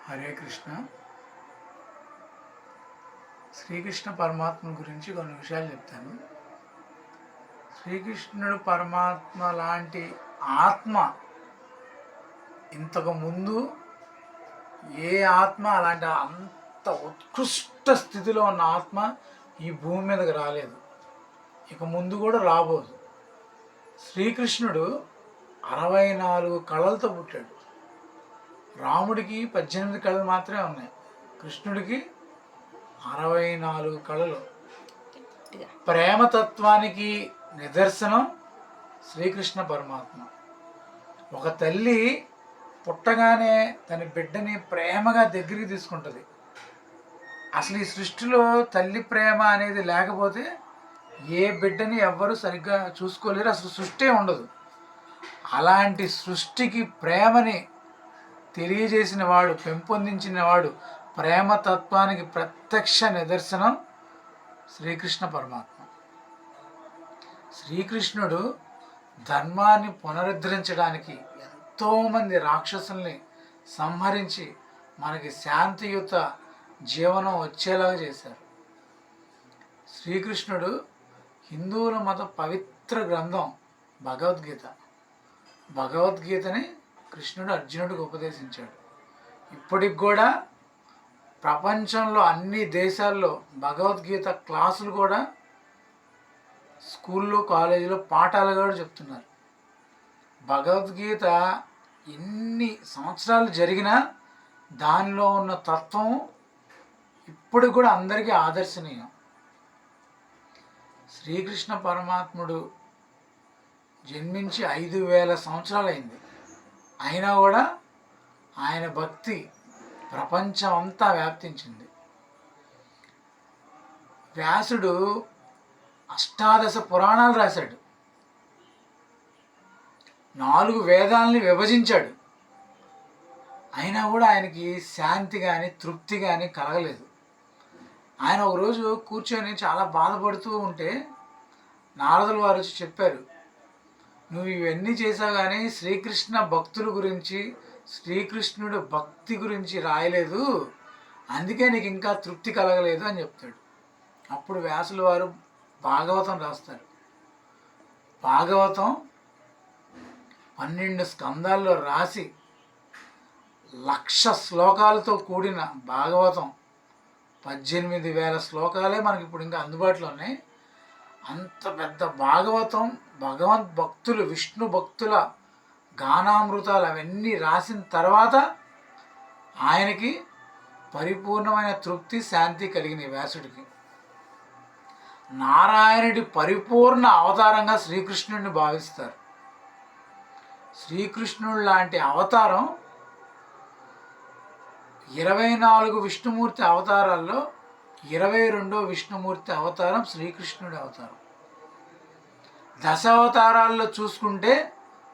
హరే కృష్ణ. శ్రీకృష్ణ పరమాత్మ గురించి కొన్ని విషయాలు చెప్తాను. శ్రీకృష్ణుడు పరమాత్మ లాంటి ఆత్మ ఇంతకు ముందు ఏ ఆత్మ అలాంటి అంత ఉత్కృష్ట స్థితిలో ఉన్న ఆత్మ ఈ భూమి మీదకి రాలేదు, ఇక ముందు కూడా రాబోదు. శ్రీకృష్ణుడు 64 కళలతో పుట్టాడు. రాముడికి 18 కళలు మాత్రమే ఉన్నాయి, కృష్ణుడికి 64 కళలు. ప్రేమతత్వానికి నిదర్శనం శ్రీకృష్ణ పరమాత్మ. ఒక తల్లి పుట్టగానే తన బిడ్డని ప్రేమగా దగ్గరికి తీసుకుంటుంది. అసలు ఈ సృష్టిలో తల్లి ప్రేమ అనేది లేకపోతే ఏ బిడ్డని ఎవ్వరూ సరిగ్గా చూసుకోలేరు, అసలు సృష్టి ఉండదు. అలాంటి సృష్టికి ప్రేమని తెలియజేసిన వాడు, పెంపొందించిన వాడు, ప్రేమతత్వానికి ప్రత్యక్ష నిదర్శనం శ్రీకృష్ణ పరమాత్మ. శ్రీకృష్ణుడు ధర్మాన్ని పునరుద్ధరించడానికి ఎంతోమంది రాక్షసుల్ని సంహరించి మనకి శాంతియుత జీవనం వచ్చేలాగా చేశారు. శ్రీకృష్ణుడు హిందువుల మత పవిత్ర గ్రంథం భగవద్గీత. భగవద్గీతని కృష్ణుడు అర్జునుడికి ఉపదేశించాడు. ఇప్పటికి కూడా ప్రపంచంలో అన్ని దేశాల్లో భగవద్గీత క్లాసులు కూడా స్కూల్లో, కాలేజీలో పాఠాలు కూడా చెప్తున్నారు. భగవద్గీత ఎన్ని సంవత్సరాలు జరిగినా దానిలో ఉన్న తత్వం ఇప్పుడు కూడా అందరికీ ఆదర్శనీయం. శ్రీకృష్ణ పరమాత్ముడు జన్మించి 5000 సంవత్సరాలు అయింది. అయినా కూడా ఆయన భక్తి ప్రపంచం అంతా వ్యాప్తించింది. వ్యాసుడు 18 పురాణాలు రాశాడు, 4 వేదాలని విభజించాడు. అయినా కూడా ఆయనకి శాంతి కానీ తృప్తి కానీ కలగలేదు. ఆయన ఒకరోజు కూర్చొని చాలా బాధపడుతూ ఉంటే నారదుల వారు వచ్చి చెప్పారు, నువ్వు ఇవన్నీ చేసావు కానీ శ్రీకృష్ణ భక్తుల గురించి, శ్రీకృష్ణుడు భక్తి గురించి రాయలేదు, అందుకే నీకు ఇంకా తృప్తి కలగలేదు అని చెప్తాడు. అప్పుడు వ్యాసుల వారు భాగవతం రాస్తారు. భాగవతం 12 స్కందాల్లో రాసి 1,00,000 శ్లోకాలతో కూడిన భాగవతం, 18,000 శ్లోకాలే మనకి ఇప్పుడు ఇంకా అందుబాటులో ఉన్నాయి. అంత పెద్ద భాగవతం భగవద్భక్తులు, విష్ణు భక్తుల గానామృతాలు అవన్నీ రాసిన తర్వాత ఆయనకి పరిపూర్ణమైన తృప్తి, శాంతి కలిగిన వ్యాసుడికి. నారాయణుడి పరిపూర్ణ అవతారంగా శ్రీకృష్ణుడిని భావిస్తారు. శ్రీకృష్ణుడు లాంటి అవతారం 24 విష్ణుమూర్తి అవతారాల్లో 22వ విష్ణుమూర్తి అవతారం శ్రీకృష్ణుడి అవతారం. దశావతారాల్లో చూసుకుంటే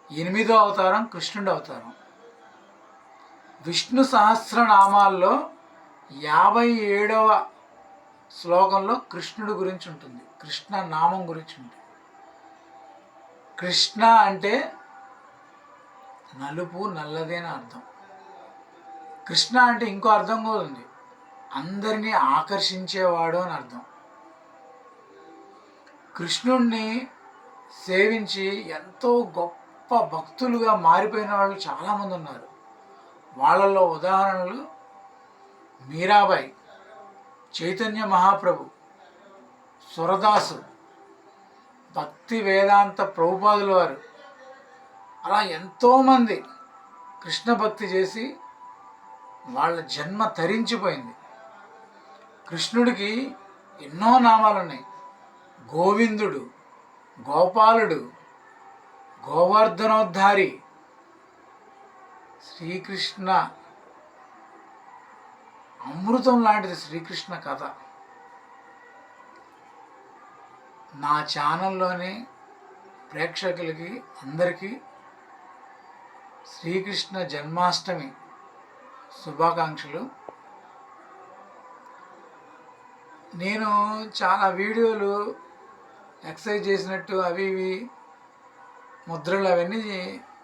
8వ అవతారం కృష్ణుడి అవతారం. విష్ణు సహస్రనామాల్లో 57వ శ్లోకంలో కృష్ణుడి గురించి ఉంటుంది, కృష్ణ నామం గురించి ఉంటుంది. కృష్ణ అంటే నలుపు, నల్లది అని అర్థం. కృష్ణ అంటే ఇంకో అర్థం కూడా ఉంది, అందరినీ ఆకర్షించేవాడు అని అర్థం. కృష్ణుణ్ణి సేవించి ఎంతో గొప్ప భక్తులుగా మారిపోయిన వాళ్ళు చాలామంది ఉన్నారు. వాళ్ళల్లో ఉదాహరణలు మీరాబాయి, చైతన్య మహాప్రభు, సురదాసు, భక్తి వేదాంత ప్రభుపాదుల వారు, అలా ఎంతోమంది కృష్ణ భక్తి చేసి వాళ్ళ జన్మ తరించిపోయింది. కృష్ణుడికి ఎన్నో నామాలు ఉన్నాయి. గోవిందుడు, గోపాలుడు, గోవర్ధనోద్ధారి. శ్రీకృష్ణ అమృతం లాంటిది శ్రీకృష్ణ కథ. నా ఛానల్లోని ప్రేక్షకులకి అందరికీ శ్రీకృష్ణ జన్మాష్టమి శుభాకాంక్షలు. నేను చాలా వీడియోలు ఎక్సర్సైజ్ చేసినట్టు అవి ఇవి ముద్రలు అవన్నీ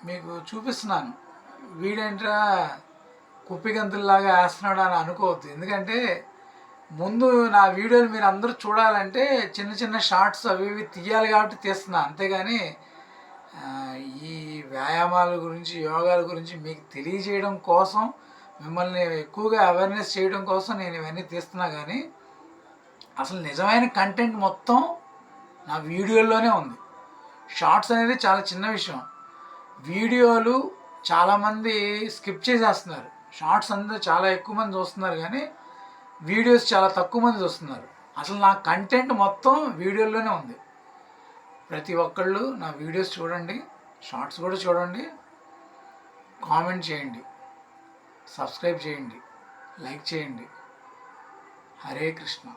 మీకు చూపిస్తున్నాను. వీడేంట్రా కుప్పిగంతుల్లాగా వేస్తున్నాడు అని అనుకోవద్దు. ఎందుకంటే ముందు నా వీడియోలు మీరు అందరూ చూడాలంటే చిన్న చిన్న షార్ట్స్ అవి ఇవి తీయాలి కాబట్టి తీస్తున్నా. అంతేగాని ఆ, ఈ వ్యాయామాల గురించి యోగాల గురించి మీకు తెలియజేయడం కోసం, మిమ్మల్ని ఎక్కువగా అవేర్నెస్ చేయడం కోసం నేను ఇవన్నీ తీస్తున్నా. కానీ అసలు నిజమైన కంటెంట్ మొత్తం నా వీడియోల్లోనే ఉంది. షార్ట్స్ అనేది చాలా చిన్న విషయం. వీడియోలు చాలామంది స్కిప్ చేసేస్తున్నారు. షార్ట్స్ అందరూ చాలా ఎక్కువ మంది చూస్తున్నారు కానీ వీడియోస్ చాలా తక్కువ మంది చూస్తున్నారు. అసలు నా కంటెంట్ మొత్తం వీడియోల్లోనే ఉంది. ప్రతి ఒక్కళ్ళు నా వీడియోస్ చూడండి, షార్ట్స్ కూడా చూడండి, కామెంట్ చేయండి, సబ్స్క్రైబ్ చేయండి, లైక్ చేయండి. హరే కృష్ణ.